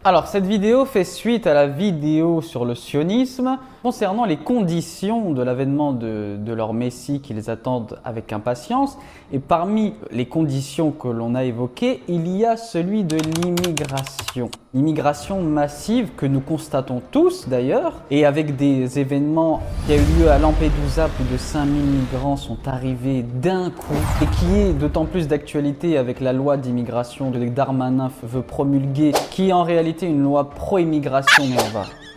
Alors, cette vidéo fait suite à la vidéo sur le sionisme concernant les conditions de l'avènement de leur Messie qu'ils attendent avec impatience. Et parmi les conditions que l'on a évoquées, il y a celui de l'immigration. L'immigration massive que nous constatons tous d'ailleurs, et avec des événements qui ont eu lieu à Lampedusa, plus de 5000 migrants sont arrivés d'un coup, et qui est d'autant plus d'actualité avec la loi d'immigration que Darmanin veut promulguer, qui est en réalité une loi pro-immigration, mais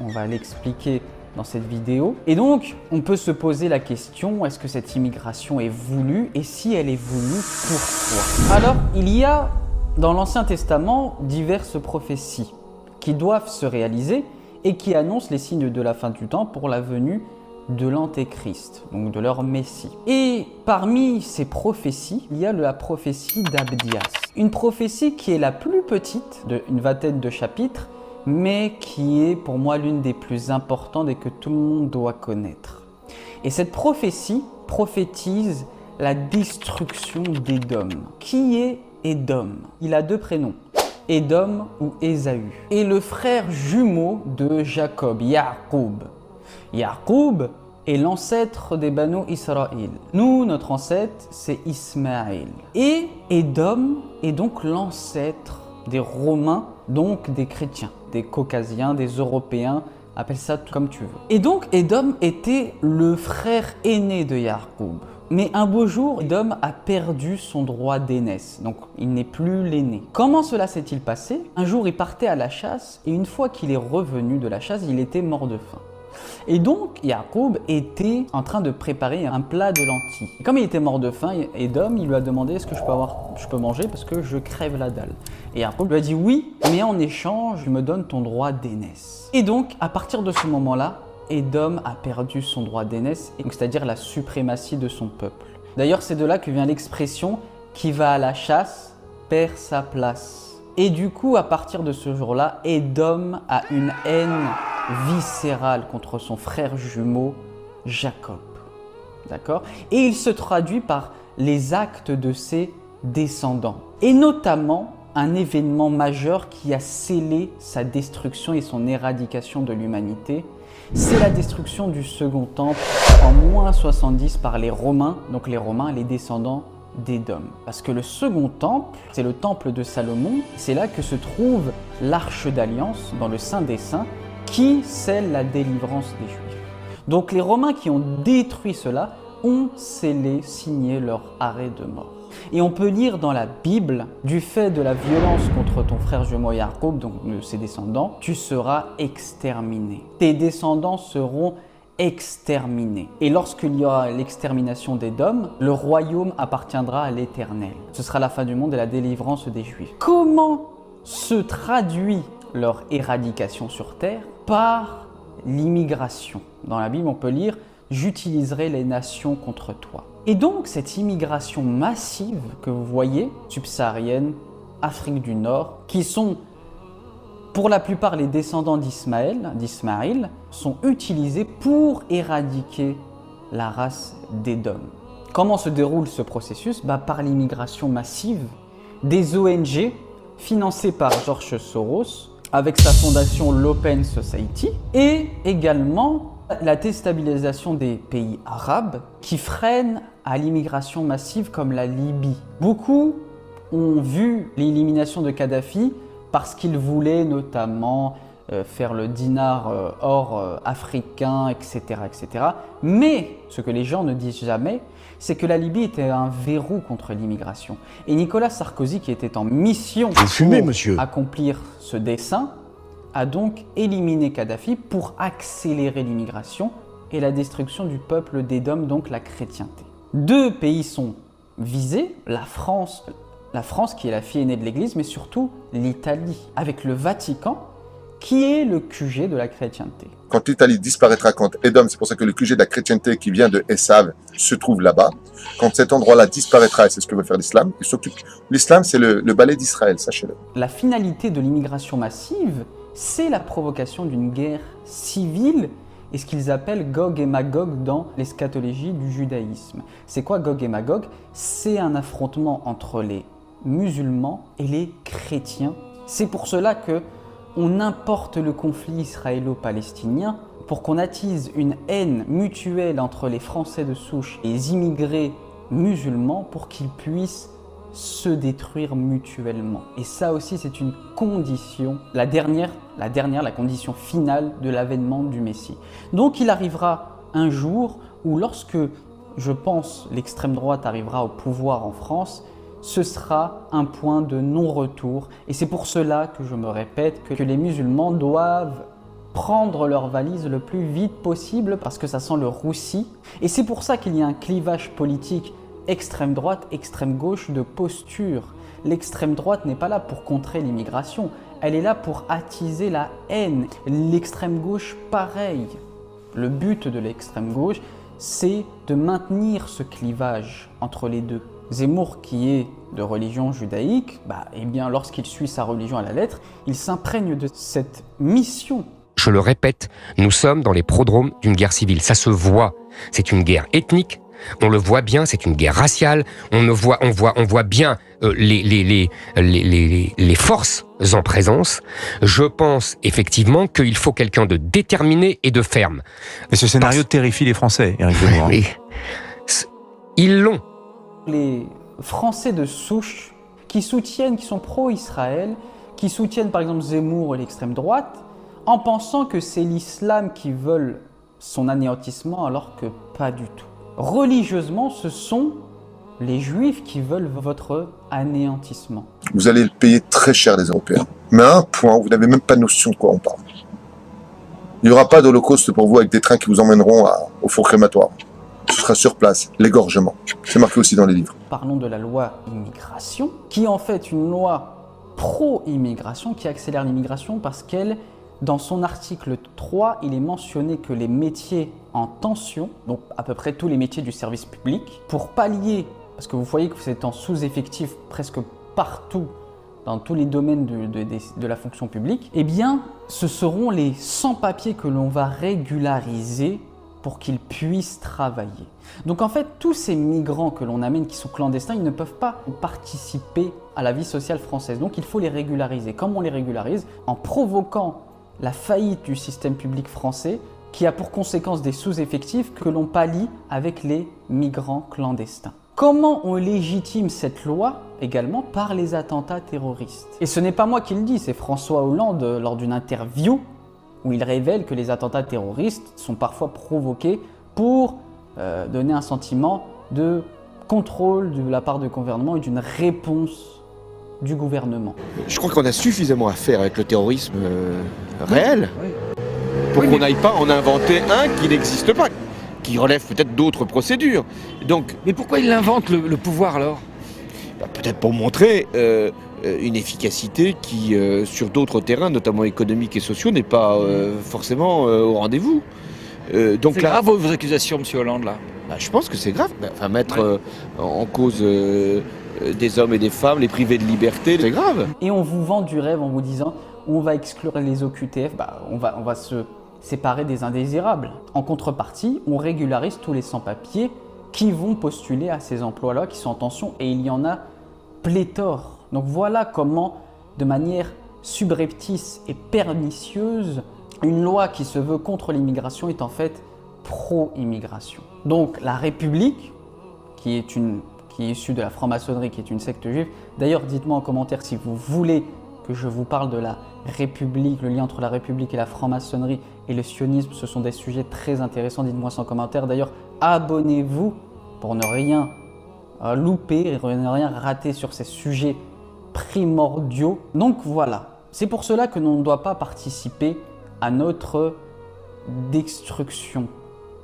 on va l'expliquer dans cette vidéo. Et donc, on peut se poser la question, est-ce que cette immigration est voulue? Et si elle est voulue, pourquoi? Alors, il y a dans l'Ancien Testament diverses prophéties qui doivent se réaliser et qui annoncent les signes de la fin du temps pour la venue de l'Antéchrist, donc de leur Messie. Et parmi ces prophéties, il y a la prophétie d'Abdias. Une prophétie qui est la plus petite, d'une vingtaine de chapitres, mais qui est pour moi l'une des plus importantes et que tout le monde doit connaître. Et cette prophétie prophétise la destruction d'Édom. Qui est Édom? Il a deux prénoms, Édom ou Ésaü. Et le frère jumeau de Jacob, Ya'qub. Ya'qub est l'ancêtre des Banu Israël. Nous, notre ancêtre, c'est Ismaël. Et Édom est donc l'ancêtre des Romains, donc des chrétiens, des Caucasiens, des Européens, appelle ça comme tu veux. Et donc Édom était le frère aîné de Ya'qub. Mais un beau jour, Édom a perdu son droit d'aînesse, donc il n'est plus l'aîné. Comment cela s'est-il passé? Un jour, il partait à la chasse et une fois qu'il est revenu de la chasse, il était mort de faim. Et donc, Ya'qub était en train de préparer un plat de lentilles. Et comme il était mort de faim, Édom, il lui a demandé est-ce que je peux manger parce que je crève la dalle. Et Ya'qub lui a dit oui, mais en échange, je me donne ton droit d'aînesse. Et donc, à partir de ce moment-là, Édom a perdu son droit d'aînesse, c'est-à-dire la suprématie de son peuple. D'ailleurs, c'est de là que vient l'expression qui va à la chasse perd sa place. Et du coup, à partir de ce jour-là, Édom a une haine viscérale contre son frère jumeau Jacob. D'accord? Et il se traduit par les actes de ses descendants. Et notamment un événement majeur qui a scellé sa destruction et son éradication de l'humanité. C'est la destruction du second temple en moins 70 par les Romains, donc les Romains, les descendants d'Édom. Parce que le second temple, c'est le temple de Salomon, c'est là que se trouve l'arche d'alliance dans le Saint des Saints qui scelle la délivrance des Juifs. Donc les Romains qui ont détruit cela ont scellé, signé leur arrêt de mort. Et on peut lire dans la Bible, du fait de la violence contre ton frère jumeau Ya'qub, donc ses descendants, tu seras exterminé. Tes descendants seront exterminés. Et lorsqu'il y aura l'extermination d'Édom, le royaume appartiendra à l'Éternel. Ce sera la fin du monde et la délivrance des Juifs. Comment se traduit leur éradication sur terre? Par l'immigration. Dans la Bible, on peut lire « J'utiliserai les nations contre toi ». Et donc, cette immigration massive que vous voyez, subsaharienne, Afrique du Nord, qui sont pour la plupart les descendants d'Ismaël, sont utilisés pour éradiquer la race d'Édom. Comment se déroule ce processus? Par l'immigration massive des ONG financées par George Soros, avec sa fondation l'Open Society, et également la déstabilisation des pays arabes qui freinent à l'immigration massive comme la Libye. Beaucoup ont vu l'élimination de Kadhafi parce qu'il voulait notamment faire le dinar or africain, etc., etc. Mais ce que les gens ne disent jamais, c'est que la Libye était un verrou contre l'immigration. Et Nicolas Sarkozy, qui était en mission pour accomplir ce dessein, a donc éliminé Kadhafi pour accélérer l'immigration et la destruction du peuple d'Édom, donc la chrétienté. Deux pays sont visés, la France qui est la fille aînée de l'Église, mais surtout l'Italie, avec le Vatican, qui est le QG de la chrétienté. Quand l'Italie disparaîtra, quand Édom, c'est pour ça que le QG de la chrétienté qui vient de Esav se trouve là-bas, quand cet endroit-là disparaîtra, et c'est ce que veut faire l'islam, il s'occupe. L'islam, c'est le balai d'Israël, sachez-le. La finalité de l'immigration massive, c'est la provocation d'une guerre civile et ce qu'ils appellent Gog et Magog dans l'eschatologie du judaïsme. C'est quoi Gog et Magog? C'est un affrontement entre les musulmans et les chrétiens. C'est pour cela que on importe le conflit israélo-palestinien pour qu'on attise une haine mutuelle entre les Français de souche et les immigrés musulmans pour qu'ils puissent se détruire mutuellement. Et ça aussi, c'est une condition, la condition finale de l'avènement du Messie. Donc il arrivera un jour où lorsque, je pense, l'extrême droite arrivera au pouvoir en France, ce sera un point de non-retour. Et c'est pour cela que je me répète que les musulmans doivent prendre leurs valises le plus vite possible parce que ça sent le roussi. Et c'est pour ça qu'il y a un clivage politique extrême droite, extrême gauche de posture. L'extrême droite n'est pas là pour contrer l'immigration, elle est là pour attiser la haine. L'extrême gauche, pareil. Le but de l'extrême gauche, c'est de maintenir ce clivage entre les deux. Zemmour, qui est de religion judaïque, eh bien, lorsqu'il suit sa religion à la lettre, il s'imprègne de cette mission. Je le répète, nous sommes dans les prodromes d'une guerre civile. Ça se voit. C'est une guerre ethnique. On le voit bien, c'est une guerre raciale. On voit bien les forces en présence. Je pense effectivement qu'il faut quelqu'un de déterminé et de ferme. Mais ce scénario terrifie les Français, Éric Zemmour. Oui. Ils l'ont. Les Français de souche qui sont pro-Israël, qui soutiennent par exemple Zemmour et l'extrême droite, en pensant que c'est l'islam qui veut son anéantissement alors que pas du tout. Religieusement, ce sont les Juifs qui veulent votre anéantissement. Vous allez le payer très cher, les Européens. Mais à un point où vous n'avez même pas notion de quoi on parle. Il n'y aura pas d'holocauste pour vous avec des trains qui vous emmèneront au four crématoire. Ce sera sur place, l'égorgement. C'est marqué aussi dans les livres. Parlons de la loi immigration, qui est en fait une loi pro-immigration, qui accélère l'immigration parce qu'elle, dans son article 3, il est mentionné que les métiers en tension, donc à peu près tous les métiers du service public, pour pallier, parce que vous voyez que vous êtes en sous-effectif presque partout, dans tous les domaines de la fonction publique, eh bien, ce seront les sans-papiers que l'on va régulariser pour qu'ils puissent travailler. Donc en fait, tous ces migrants que l'on amène qui sont clandestins, ils ne peuvent pas participer à la vie sociale française. Donc il faut les régulariser. Comment on les régularise? En provoquant la faillite du système public français qui a pour conséquence des sous-effectifs que l'on pallie avec les migrants clandestins. Comment on légitime cette loi? Également par les attentats terroristes. Et ce n'est pas moi qui le dis, c'est François Hollande lors d'une interview où il révèle que les attentats terroristes sont parfois provoqués pour donner un sentiment de contrôle de la part du gouvernement et d'une réponse du gouvernement. Je crois qu'on a suffisamment à faire avec le terrorisme réel pour qu'on n'aille pas en inventer un qui n'existe pas, qui relève peut-être d'autres procédures. Donc, mais pourquoi il invente le pouvoir alors? Peut-être pour montrer une efficacité qui, sur d'autres terrains, notamment économiques et sociaux, n'est pas forcément au rendez-vous. Donc c'est grave vos accusations, M. Hollande, là? Je pense que c'est grave. Mettre en cause des hommes et des femmes, les priver de liberté, c'est grave. Et on vous vend du rêve en vous disant on va exclure les OQTF, on va se séparer des indésirables. En contrepartie, on régularise tous les sans-papiers qui vont postuler à ces emplois-là qui sont en tension, et il y en a pléthore. Donc voilà comment, de manière subreptice et pernicieuse, une loi qui se veut contre l'immigration est en fait pro-immigration. Donc la République, qui est issue de la franc-maçonnerie, qui est une secte juive. D'ailleurs, dites-moi en commentaire si vous voulez que je vous parle de la République, le lien entre la République et la franc-maçonnerie et le sionisme. Ce sont des sujets très intéressants, dites-moi ça en commentaire. D'ailleurs, abonnez-vous pour ne rien louper et ne rien rater sur ces sujets primordiaux. Donc voilà, c'est pour cela que l'on ne doit pas participer à notre destruction.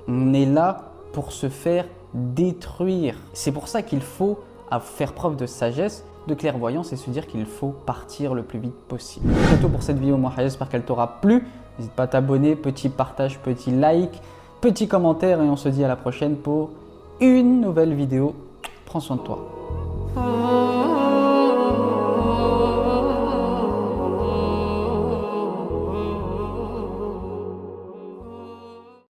On est là pour se faire détruire. C'est pour ça qu'il faut faire preuve de sagesse, de clairvoyance et se dire qu'il faut partir le plus vite possible. C'est tout pour cette vidéo, moi j'espère qu'elle t'aura plu. N'hésite pas à t'abonner, petit partage, petit like, petit commentaire, et on se dit à la prochaine pour une nouvelle vidéo. Prends soin de toi.